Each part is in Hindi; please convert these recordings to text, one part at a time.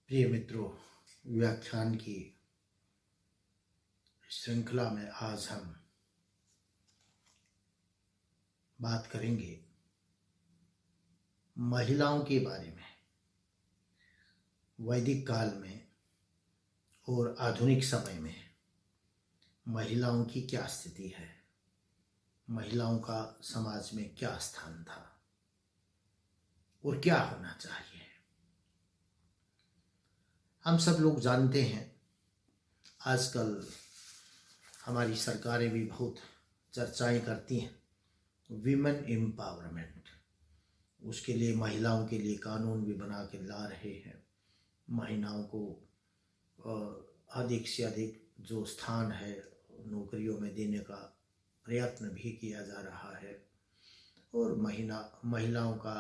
प्रिय मित्रों, व्याख्यान की श्रृंखला में आज हम बात करेंगे महिलाओं के बारे में। वैदिक काल में और आधुनिक समय में महिलाओं की क्या स्थिति है, महिलाओं का समाज में क्या स्थान था और क्या होना चाहिए। हम सब लोग जानते हैं, आजकल हमारी सरकारें भी बहुत चर्चाएं करती हैं विमेन एम्पावरमेंट। उसके लिए महिलाओं के लिए कानून भी बना के ला रहे हैं। महिलाओं को अधिक से अधिक जो स्थान है नौकरियों में देने का प्रयत्न भी किया जा रहा है और महिलाओं का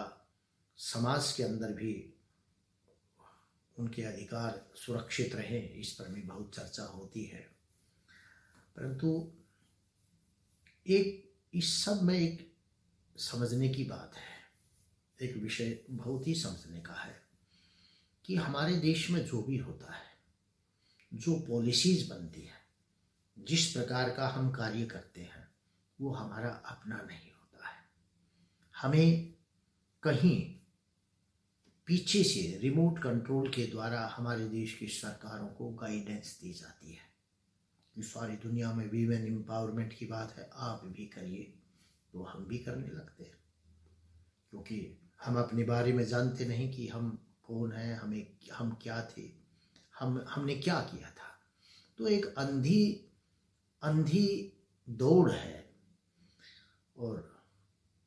समाज के अंदर भी उनके अधिकार सुरक्षित रहे, इस पर भी बहुत चर्चा होती है। परंतु इस सब में एक समझने की बात है, एक विषय बहुत ही समझने का है कि हमारे देश में जो भी होता है, जो पॉलिसीज बनती है, जिस प्रकार का हम कार्य करते हैं, वो हमारा अपना नहीं होता है। हमें कहीं पीछे से रिमोट कंट्रोल के द्वारा हमारे देश की सरकारों को गाइडेंस दी जाती है कि सारी दुनिया में वीमेन एम्पावरमेंट की बात है, आप भी करिए, तो हम भी करने लगते हैं, क्योंकि हम अपने बारे में जानते नहीं कि हम कौन हैं, हम क्या थे, हमने क्या किया था। तो एक अंधी दौड़ है और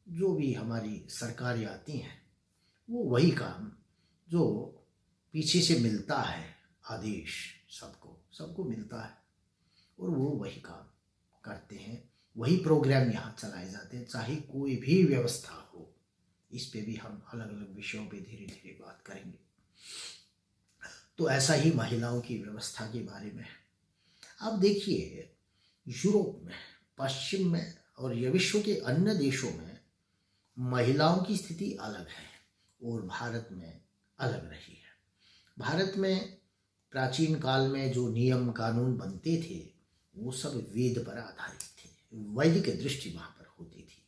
जो भी हमारी सरकारें आती हैं वो वही काम जो पीछे से मिलता है, आदेश सबको मिलता है और वो वही काम करते हैं, वही प्रोग्राम यहाँ चलाए जाते हैं, चाहे कोई भी व्यवस्था हो। इस पे भी हम अलग अलग विषयों पे धीरे धीरे बात करेंगे। तो ऐसा ही महिलाओं की व्यवस्था के बारे में अब देखिए, यूरोप में, पश्चिम में और ये विश्व के अन्य देशों में महिलाओं की स्थिति अलग है और भारत में अलग रही है। भारत में प्राचीन काल में जो नियम कानून बनते थे वो सब वेद पर आधारित थे, वैदिक दृष्टि वहाँ पर होती थी।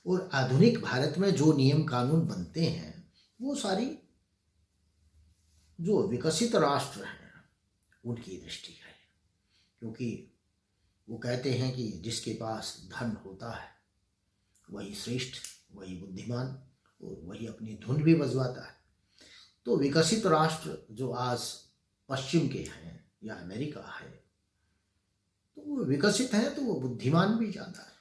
और आधुनिक भारत में जो नियम कानून बनते हैं वो सारी जो विकसित राष्ट्र हैं उनकी दृष्टि है, क्योंकि वो कहते हैं कि जिसके पास धन होता है वही श्रेष्ठ, वही बुद्धिमान और वही अपनी धुन भी बजवाता है। तो विकसित राष्ट्र जो आज पश्चिम के हैं या अमेरिका है, तो वो विकसित हैं तो वो बुद्धिमान भी ज़्यादा है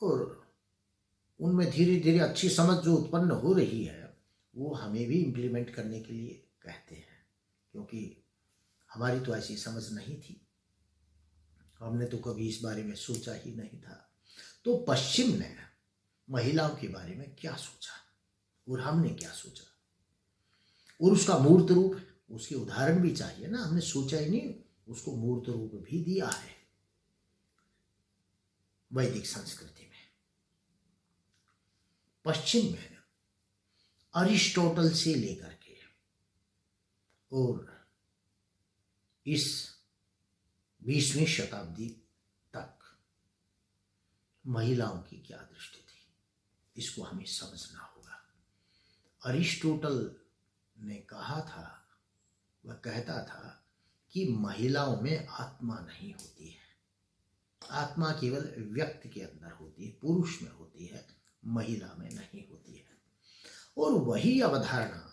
और उनमें धीरे धीरे अच्छी समझ जो उत्पन्न हो रही है वो हमें भी इम्प्लीमेंट करने के लिए कहते हैं, क्योंकि हमारी तो ऐसी समझ नहीं थी, हमने तो कभी इस बारे में सोचा ही नहीं था। तो पश्चिम ने महिलाओं के बारे में क्या सोचा और हमने क्या सोचा और उसका मूर्त रूप, उसके उदाहरण भी चाहिए ना, हमने सोचा ही नहीं, उसको मूर्त रूप भी दिया है वैदिक संस्कृति में। पश्चिम में अरिस्टोटल से लेकर के और इस 20वीं शताब्दी तक महिलाओं की क्या दृष्टि थी, इसको हमें समझना होगा। अरिस्टोटल ने कहा था, वह कहता था कि महिलाओं में आत्मा नहीं होती है, आत्मा केवल व्यक्ति के अंदर होती है, पुरुष में होती है, महिला में नहीं होती है। और वही अवधारणा,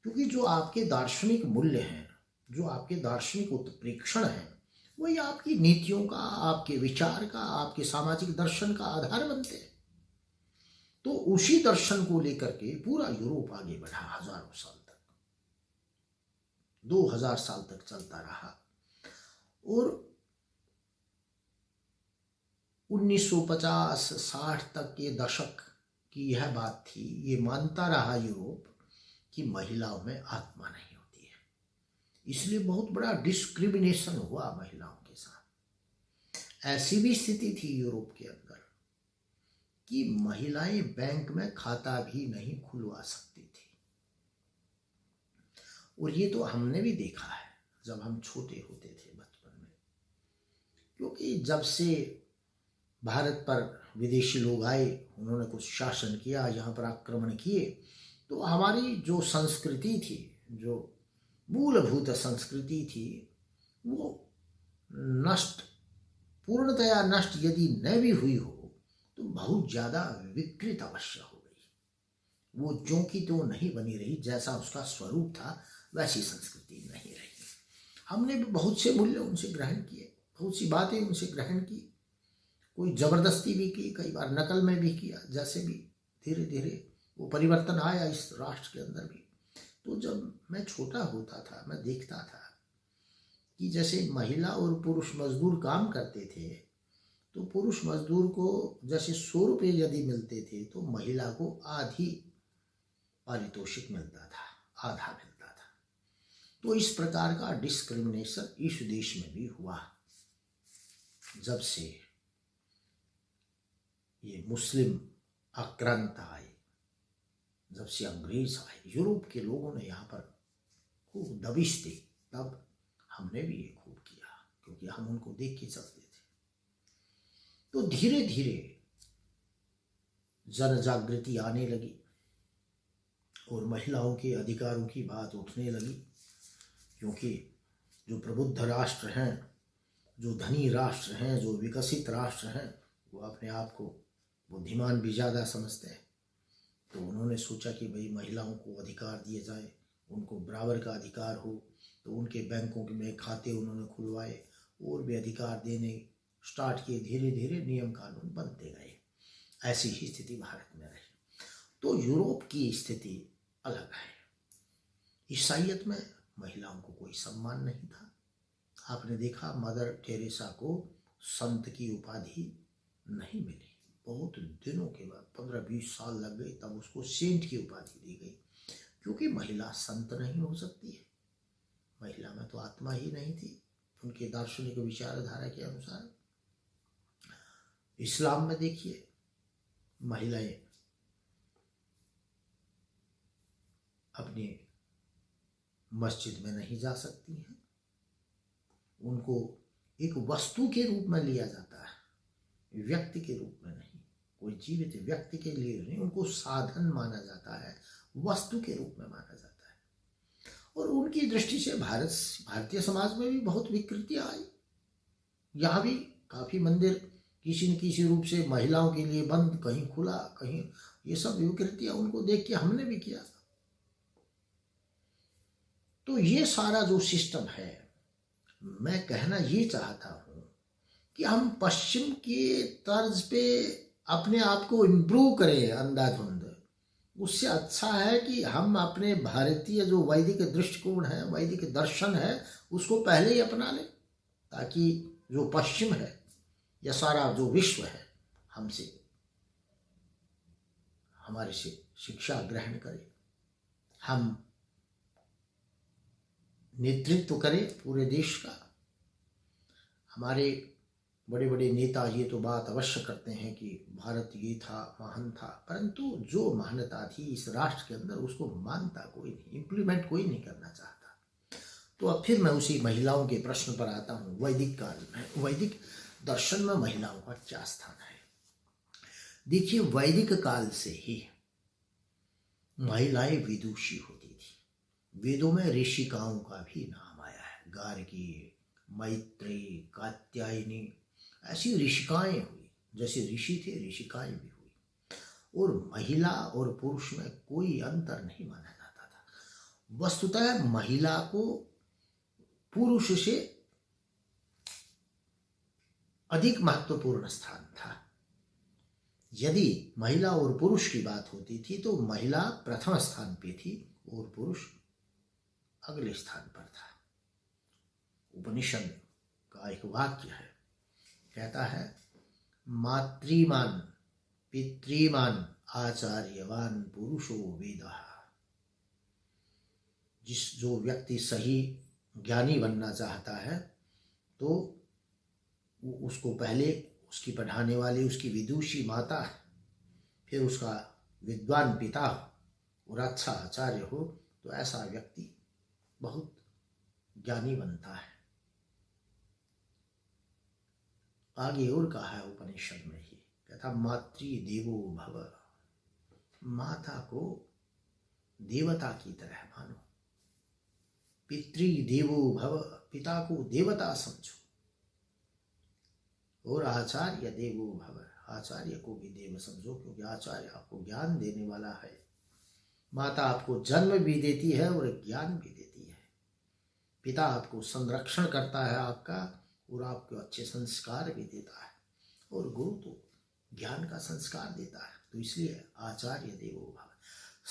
क्योंकि जो आपके दार्शनिक मूल्य हैं, जो आपके दार्शनिक उत्प्रेक्षण हैं, वही आपकी नीतियों का, आपके विचार का, आपके सामाजिक दर्शन का आधार बनते हैं। तो उसी दर्शन को लेकर के पूरा यूरोप आगे बढ़ा, हजारों साल तक, 2000 साल तक चलता रहा। और 1950-60 तक के दशक की यह बात थी, ये मानता रहा यूरोप कि महिलाओं में आत्मा नहीं होती है, इसलिए बहुत बड़ा डिस्क्रिमिनेशन हुआ महिलाओं के साथ। ऐसी भी स्थिति थी यूरोप के अंदर कि महिलाएं बैंक में खाता भी नहीं खुलवा सकती थी। और ये तो हमने भी देखा है जब हम छोटे होते थे बचपन में, क्योंकि जब से भारत पर विदेशी लोग आए, उन्होंने कुछ शासन किया, यहाँ पर आक्रमण किए, तो हमारी जो संस्कृति थी, जो मूलभूत संस्कृति थी, वो नष्ट, पूर्णतया नष्ट यदि न भी हुई हो तो बहुत ज़्यादा विकृत अवश्य हो गई। वो ज्यों की त्यों नहीं बनी रही, जैसा उसका स्वरूप था वैसी संस्कृति नहीं रही। हमने भी बहुत से मूल्य उनसे ग्रहण किए, बहुत सी बातें उनसे ग्रहण की, कोई जबरदस्ती भी की, कई बार नकल में भी किया, जैसे भी धीरे धीरे वो परिवर्तन आया इस राष्ट्र के अंदर भी। तो जब मैं छोटा होता था, मैं देखता था कि जैसे महिला और पुरुष मजदूर काम करते थे, तो पुरुष मजदूर को जैसे 100 रुपये यदि मिलते थे तो महिला को आधी पारितोषिक मिलता था, आधा मिलता था। तो इस प्रकार का डिस्क्रिमिनेशन इस देश में भी हुआ जब से ये मुस्लिम आक्रांता आए, जब से अंग्रेज आए, यूरोप के लोगों ने यहाँ पर खूब दबिश दी, तब हमने भी ये खूब किया, क्योंकि हम उनको देख के चलते थे। तो धीरे धीरे जन जागृति आने लगी और महिलाओं के अधिकारों की बात उठने लगी, क्योंकि जो प्रबुद्ध राष्ट्र हैं, जो धनी राष्ट्र हैं, जो विकसित राष्ट्र हैं, वो अपने आप को बुद्धिमान भी ज़्यादा समझते हैं। तो उन्होंने सोचा कि भाई महिलाओं को अधिकार दिए जाए, उनको बराबर का अधिकार हो। तो उनके बैंकों में खाते उन्होंने खुलवाए और भी अधिकार देने स्टार्ट किए। धीरे धीरे नियम कानून बनते गए। ऐसी ही स्थिति भारत में रही। तो यूरोप की स्थिति अलग है। ईसाइयत में महिलाओं को कोई सम्मान नहीं था। आपने देखा मदर टेरेसा को संत की उपाधि नहीं मिली, बहुत दिनों के बाद 15-20 साल लग गए, तब उसको सेंट की उपाधि दी गई, क्योंकि महिला संत नहीं हो सकती है। महिला में तो आत्मा ही नहीं थी उनके दार्शनिक विचारधारा के अनुसार। इस्लाम में देखिए, महिलाएं अपनी मस्जिद में नहीं जा सकती हैं, उनको एक वस्तु के रूप में लिया जाता है, व्यक्ति के रूप में नहीं। कोई जीवित व्यक्ति के लिए नहीं, उनको साधन माना जाता है, वस्तु के रूप में माना जाता है। और उनकी दृष्टि से भारतीय समाज में भी बहुत विकृतियां आई। यहाँ भी काफी मंदिर किसी न किसी रूप से महिलाओं के लिए बंद, कहीं खुला, कहीं, ये सब विकृतियां उनको देख के हमने भी किया। तो ये सारा जो सिस्टम है, मैं कहना ये चाहता हूं कि हम पश्चिम के तर्ज पे अपने आप को इम्प्रूव करें अंधाधुंध। उससे अच्छा है कि हम अपने भारतीय जो वैदिक दृष्टिकोण है, वैदिक दर्शन है, उसको पहले ही अपना लें, ताकि जो पश्चिम है या सारा जो विश्व है हमसे, हमारे से शिक्षा ग्रहण करे, हम नेतृत्व करें पूरे देश का। हमारे बड़े बड़े नेता ये तो बात अवश्य करते हैं कि भारत ये था, महान था, परंतु जो महानता थी इस राष्ट्र के अंदर, उसको मानता कोई नहीं, इम्प्लीमेंट कोई नहीं करना चाहता। तो अब फिर मैं उसी महिलाओं के प्रश्न पर आता हूँ। वैदिक काल में, वैदिक दर्शन में महिलाओं का क्या स्थान है? देखिए, वैदिक काल से ही महिलाएं विदुषी होती थी। वेदों में ऋषिकाओं का भी नाम आया है। गार्गी, मैत्रेयी, कात्यायनी, ऐसी ऋषिकाएं हुई। जैसे ऋषि थे, ऋषिकाएं भी हुई। और महिला और पुरुष में कोई अंतर नहीं माना जाता था। वस्तुतः महिला को पुरुष से अधिक महत्वपूर्ण स्थान था। यदि महिला और पुरुष की बात होती थी तो महिला प्रथम स्थान पे थी और पुरुष अगले स्थान पर था। उपनिषद का एक वाक्य है, कहता है, मातृमान पितृमान आचार्यवान पुरुषो वेदः। जो व्यक्ति सही ज्ञानी बनना चाहता है तो उसको पहले उसकी पढ़ाने वाली उसकी विदुषी माता है, फिर उसका विद्वान पिता हो और अच्छा आचार्य हो, तो ऐसा व्यक्ति बहुत ज्ञानी बनता है। आगे और कहा है उपनिषद में ही, कहता मातृ देवो भव, माता को देवता की तरह मानो, पितृ देवो भव, पिता को देवता समझो, और आचार्य देवो भव, आचार्य को भी देव समझो, क्योंकि आचार्य आपको ज्ञान देने वाला है। माता आपको जन्म भी देती है और ज्ञान भी देती है। पिता आपको संरक्षण करता है आपका, और आपको अच्छे संस्कार भी देता है, और गुरु तो ज्ञान का संस्कार देता है। तो इसलिए आचार्य देवो भव,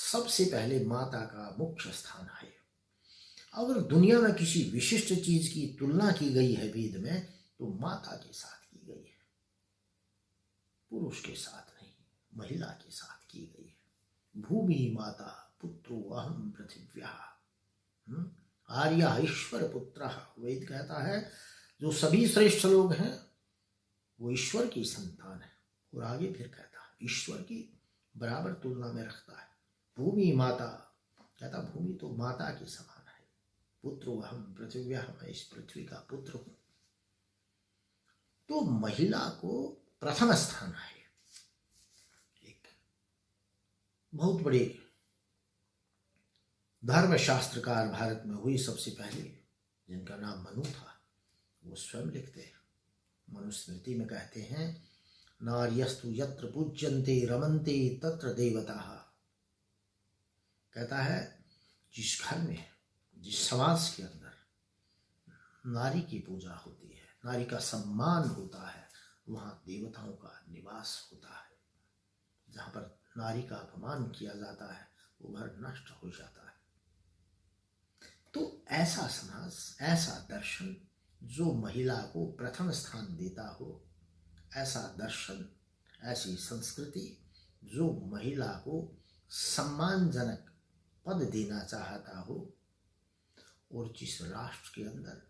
सबसे पहले माता का मुख्य स्थान है। अगर दुनिया में किसी विशिष्ट चीज की तुलना की गई है वेद में, तो माता के साथ की गई है, पुरुष के साथ नहीं, महिला के साथ की गई है। भूमि माता पुत्रो अहम पृथिव्या, आर्य ईश्वर पुत्र, वेद कहता है जो सभी श्रेष्ठ लोग हैं वो ईश्वर की संतान है। और आगे फिर कहता है ईश्वर की बराबर तुलना में रखता है। भूमि माता, कहता भूमि तो माता के समान है, पुत्रो अहम पृथिव्या, मैं इस पृथ्वी का पुत्र हूं। तो महिला को प्रथम स्थान है। एक बहुत बड़े धर्मशास्त्रकार भारत में हुई सबसे पहले, जिनका नाम मनु था, वो स्वयं लिखते हैं, मनुस्मृति में कहते हैं नार्यस्तु यत्र पूज्यन्ते रमन्ते तत्र देवताः। कहता है जिस घर में, जिस समाज के अंदर नारी की पूजा होती है, नारी का सम्मान होता है, वहाँ देवताओं का निवास होता है। जहाँ पर नारी का अपमान किया जाता है वो घर नष्ट हो जाता है। तो ऐसा समाज, ऐसा दर्शन जो महिला को प्रथम स्थान देता हो, ऐसा दर्शन, ऐसी संस्कृति जो महिला को सम्मानजनक पद देना चाहता हो, और जिस राष्ट्र के अंदर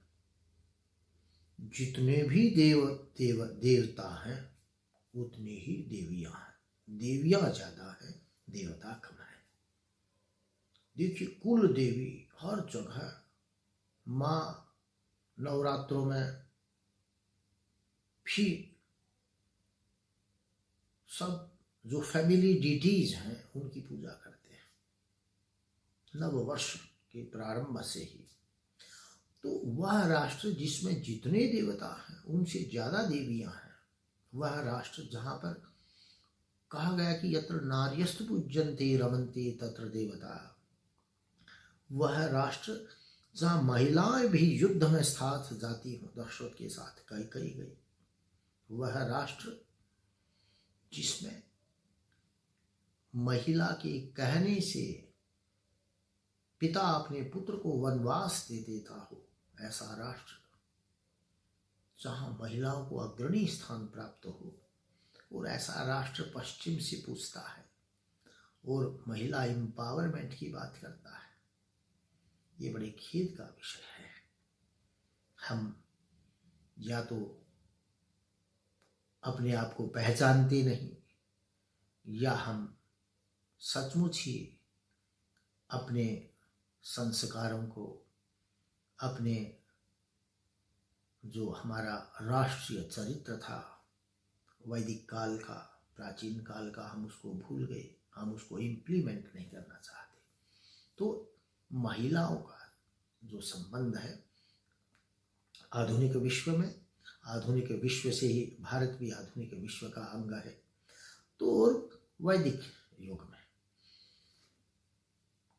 जितने भी देवता हैं उतनी ही देवियां हैं, देवियां ज्यादा हैं, देवता कम है। देखिए कुल देवी हर जगह, माँ नवरात्रों में भी सब जो फैमिली डिटीज हैं उनकी पूजा करते हैं नव वर्ष के प्रारंभ से ही। तो वह राष्ट्र जिसमें जितने देवता हैं उनसे ज्यादा देवियां हैं, वह राष्ट्र जहां पर कहा गया कि यत्र नार्यस्तु पूज्यन्ते रमन्ते तत्र देवता, वह राष्ट्र जहां महिलाएं भी युद्ध में साथ जाती हों दशरथ के साथ, कई गई, वह राष्ट्र जिसमें महिला के कहने से पिता अपने पुत्र को वनवास दे देता हो, ऐसा राष्ट्र जहां महिलाओं को अग्रणी स्थान प्राप्त हो, और ऐसा राष्ट्र पश्चिम से पूछता है और महिला एम्पावरमेंट की बात करता है। ये बड़े खेद का विषय है। हम या तो अपने आप को पहचानते नहीं, या हम सचमुच ही अपने संस्कारों को, अपने जो हमारा राष्ट्रीय चरित्र था वैदिक काल का, प्राचीन काल का, हम उसको भूल गए, हम उसको इम्प्लीमेंट नहीं करना चाहते। तो महिलाओं का जो संबंध है आधुनिक विश्व में, आधुनिक विश्व से ही भारत भी आधुनिक विश्व का अंग है। तो और वैदिक युग में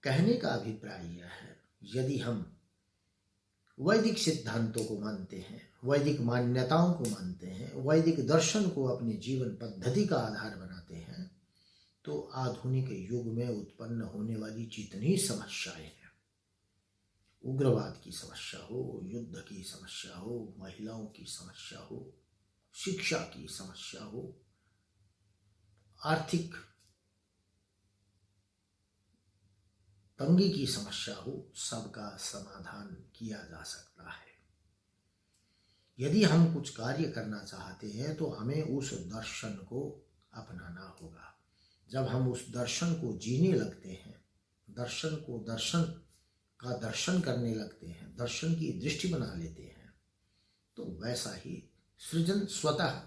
कहने का अभिप्राय यह है, यदि हम वैदिक सिद्धांतों को मानते हैं, वैदिक मान्यताओं को मानते हैं, वैदिक दर्शन को अपने जीवन पद्धति का आधार बनाते हैं, तो आधुनिक युग में उत्पन्न होने वाली जितनी समस्याएं हैं, उग्रवाद की समस्या हो, युद्ध की समस्या हो, महिलाओं की समस्या हो, शिक्षा की समस्या हो, आर्थिक तंगी की समस्या हो, सबका समाधान किया जा सकता है। यदि हम कुछ कार्य करना चाहते हैं तो हमें उस दर्शन को अपनाना होगा। जब हम उस दर्शन को जीने लगते हैं, दर्शन को दर्शन का दर्शन करने लगते हैं, दर्शन की दृष्टि बना लेते हैं, तो वैसा ही सृजन स्वतः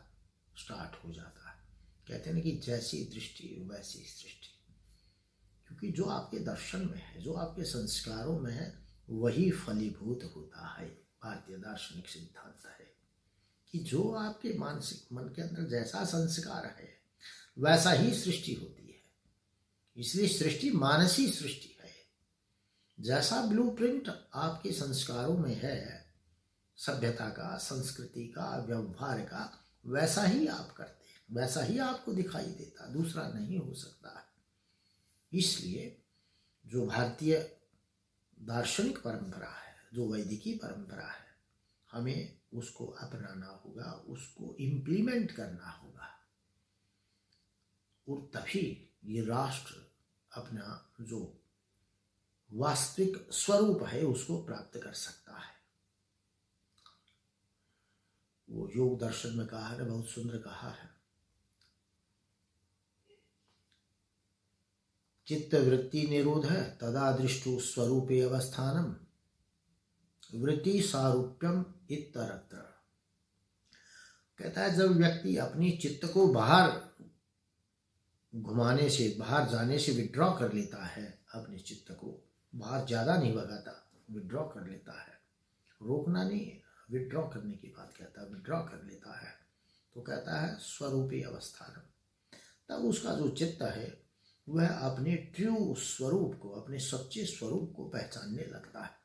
स्टार्ट हो जाता है। कहते हैं ना कि जैसी दृष्टि वैसी सृष्टि, क्योंकि जो आपके दर्शन में है, जो आपके संस्कारों में है, वही फलीभूत होता है। भारतीय दार्शनिक सिद्धांत है कि जो आपके मानसिक मन के अंदर जैसा संस्कार है वैसा ही सृष्टि होती है। इसलिए सृष्टि मानसी सृष्टि है। जैसा ब्लूप्रिंट आपके संस्कारों में है, सभ्यता का, संस्कृति का, व्यवहार का, वैसा ही आप करते हैं, वैसा ही आपको दिखाई देता, दूसरा नहीं हो सकता। इसलिए जो भारतीय दार्शनिक परंपरा है, जो वैदिकी परंपरा है, हमें उसको अपनाना होगा, उसको इम्प्लीमेंट करना होगा, और तभी ये राष्ट्र अपना जो वास्तविक स्वरूप है उसको प्राप्त कर सकता है। वो योग दर्शन में कहा है, बहुत सुंदर कहा है, चित्त वृत्ति निरोध है तदा दृष्टु स्वरूपे अवस्थानम वृत्ति सारूप्यम इतरत्र। कहता है जब व्यक्ति अपनी चित्त को बाहर घुमाने से, बाहर जाने से विड्रॉ कर लेता है, अपने चित्त को बाहर ज्यादा नहीं भगाता, विड्रॉ कर लेता है, रोकना नहीं, विड्रॉ करने की बात कहता है, विड्रॉ कर लेता है, तो कहता है स्वरूपी अवस्थान। तब उसका जो चित्त है वह अपने ट्रू स्वरूप को, अपने सच्चे स्वरूप को पहचानने लगता है।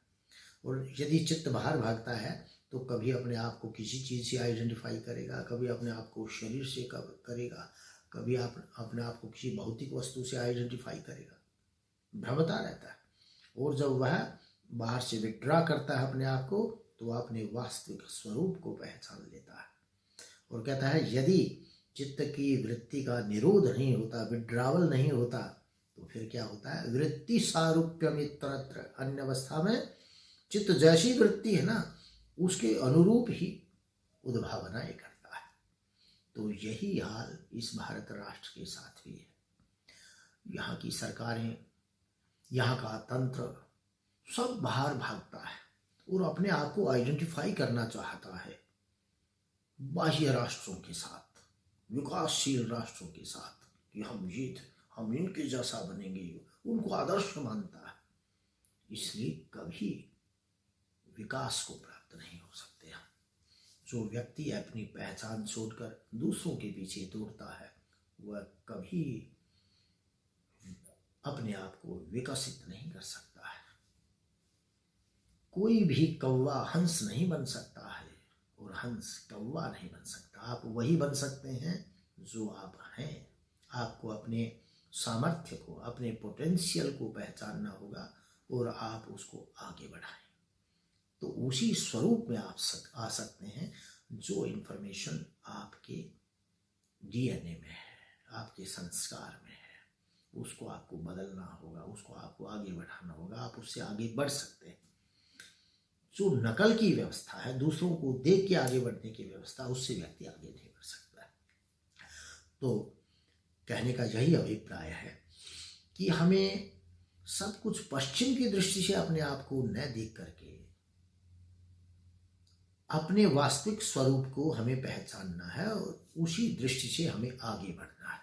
और यदि चित्त बाहर भागता है तो कभी अपने आप को किसी चीज़ से आइडेंटिफाई करेगा, कभी अपने आप को शरीर से करेगा, कभी अपने आप को किसी भौतिक वस्तु से आइडेंटिफाई करेगा, भ्रमता रहता है। और जब वह बाहर से विड्रा करता है अपने आप को, तो वह अपने वास्तविक स्वरूप को पहचान लेता है। और कहता है यदि चित्त की वृत्ति का निरोध नहीं होता, विड्रावल नहीं होता, तो फिर क्या होता है, वृत्ति सारूप्यम इतरत्र, अन्य अवस्था में चित्त जैसी वृत्ति है ना उसके अनुरूप ही उद्भावनाएं करता है। तो यही हाल इस भारत राष्ट्र के साथ भी है। यहाँ की सरकारें, यहाँ का तंत्र सब बाहर भागता है और अपने आप को आइडेंटिफाई करना चाहता है बाह्य राष्ट्रों के साथ, विकासशील राष्ट्रों के साथ, कि हम ये थे, हम इनके जैसा बनेंगे, उनको आदर्श मानता है। इसलिए कभी विकास को प्राप्त नहीं हो सकते हम। जो व्यक्ति अपनी पहचान छोड़कर दूसरों के पीछे दौड़ता है वह कभी अपने आप को विकसित नहीं कर सकता है। कोई भी कौवा हंस नहीं बन सकता है और हंस कौवा नहीं बन सकता। आप वही बन सकते हैं जो आप हैं। आपको अपने सामर्थ्य को, अपने पोटेंशियल को पहचानना होगा और आप उसको आगे बढ़ाएं, तो उसी स्वरूप में आप आ सकते हैं जो इन्फॉर्मेशन आपके डीएनए में है, आपके संस्कार में है। उसको आपको बदलना होगा, उसको आपको आगे बढ़ाना होगा, आप उससे आगे बढ़ सकते हैं। जो नकल की व्यवस्था है, दूसरों को देख के आगे बढ़ने की व्यवस्था, उससे व्यक्ति आगे नहीं बढ़ सकता है। तो कहने का यही अभिप्राय है कि हमें सब कुछ पश्चिम की दृष्टि से अपने आप को न देख करके अपने वास्तविक स्वरूप को हमें पहचानना है और उसी दृष्टि से हमें आगे बढ़ना है।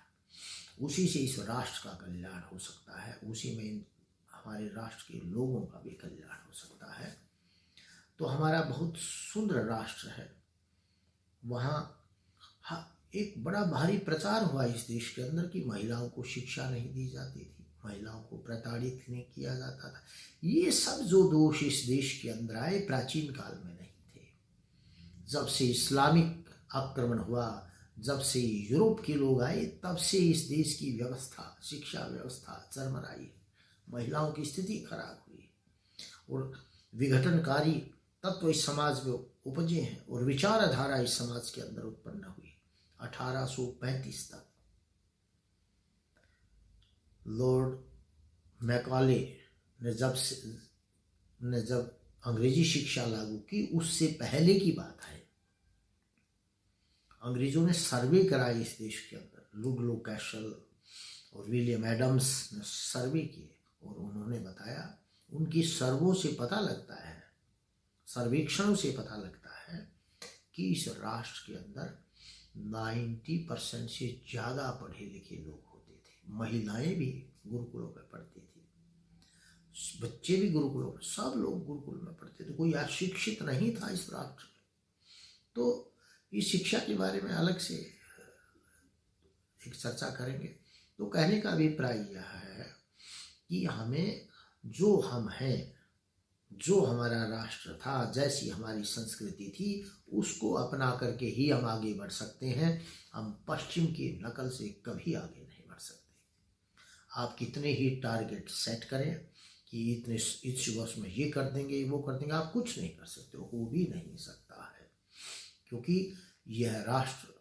उसी से इस राष्ट्र का कल्याण हो सकता है, उसी में हमारे राष्ट्र के लोगों का भी कल्याण हो सकता है। तो हमारा बहुत सुंदर राष्ट्र है, वहाँ एक बड़ा भारी प्रचार हुआ इस देश के अंदर कि महिलाओं को शिक्षा नहीं दी जाती थी, महिलाओं को प्रताड़ित नहीं किया जाता था। ये सब जो दोष इस देश के अंदर आए प्राचीन काल में नहीं थे। जब से इस्लामिक आक्रमण हुआ, जब से यूरोप के लोग आए, तब से इस देश की व्यवस्था, शिक्षा व्यवस्था चरमराई, महिलाओं की स्थिति खराब हुई और विघटनकारी तत्व इस समाज में उपजे हैं और विचारधारा इस समाज के अंदर उत्पन्न हुई। 1835 तक लॉर्ड मैकाले ने जब अंग्रेजी शिक्षा लागू की, उससे पहले की बात है। अंग्रेजों ने सर्वे कराया इस देश के अंदर, लुडलो कैसल और विलियम एडम्स ने सर्वे किए और उन्होंने बताया, उनकी सर्वों से पता लगता है, सर्वेक्षणों से पता लगता है कि इस राष्ट्र के अंदर 90% से ज़्यादा पढ़े लिखे लोग होते थे। महिलाएं भी गुरुकुलों में पढ़ती थी, बच्चे भी गुरुकुलों में, सब लोग गुरुकुल में पढ़ते थे। कोई अशिक्षित नहीं था इस राष्ट्र में। तो इस शिक्षा के बारे में अलग से एक चर्चा करेंगे। तो कहने का अभिप्राय यह है कि हमें जो हम हैं, जो हमारा राष्ट्र था, जैसी हमारी संस्कृति थी, उसको अपना करके ही हम आगे बढ़ सकते हैं। हम पश्चिम की नकल से कभी आगे नहीं बढ़ सकते। आप कितने ही टारगेट सेट करें कि इतने इस वर्ष में ये कर देंगे, वो कर देंगे, आप कुछ नहीं कर सकते, हो भी नहीं सकता है। क्योंकि यह राष्ट्र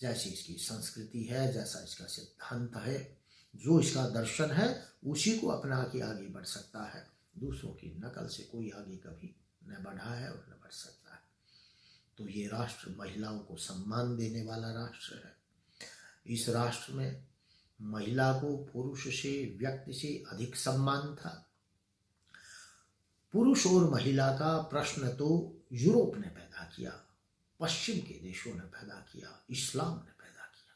जैसी इसकी संस्कृति है, जैसा इसका सिद्धांत है, जो इसका दर्शन है, उसी को अपना के आगे बढ़ सकता है। दूसरों की नकल से कोई आगे कभी न बढ़ा है और न बढ़ सकता है। तो ये राष्ट्र महिलाओं को सम्मान देने वाला राष्ट्र है। इस राष्ट्र में महिला को पुरुष से, व्यक्ति से अधिक सम्मान था। पुरुष और महिला का प्रश्न तो यूरोप ने पैदा किया, पश्चिम के देशों ने पैदा किया, इस्लाम ने पैदा किया।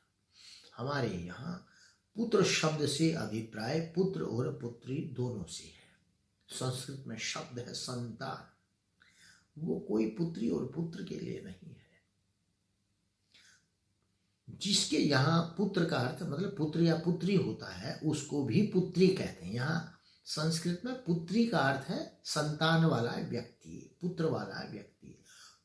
हमारे यहाँ पुत्र शब्द से अभिप्राय पुत्र और पुत्री दोनों से है। संस्कृत में शब्द है संतान, वो कोई पुत्री और पुत्र के लिए नहीं है। जिसके यहाँ पुत्र का अर्थ मतलब पुत्र या पुत्री होता है, उसको भी पुत्री कहते हैं। यहाँ संस्कृत में पुत्री का अर्थ है संतान वाला व्यक्ति, पुत्र वाला व्यक्ति।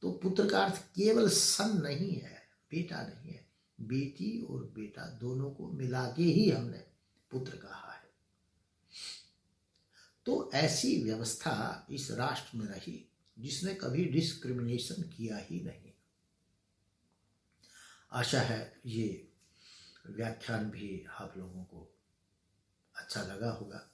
तो पुत्र का अर्थ केवल सन नहीं है, बेटा नहीं है, बेटी और बेटा दोनों को मिला के ही हमने पुत्र कहा है। तो ऐसी व्यवस्था इस राष्ट्र में रही जिसने कभी डिस्क्रिमिनेशन किया ही नहीं। आशा है ये व्याख्यान भी आप लोगों को अच्छा लगा होगा।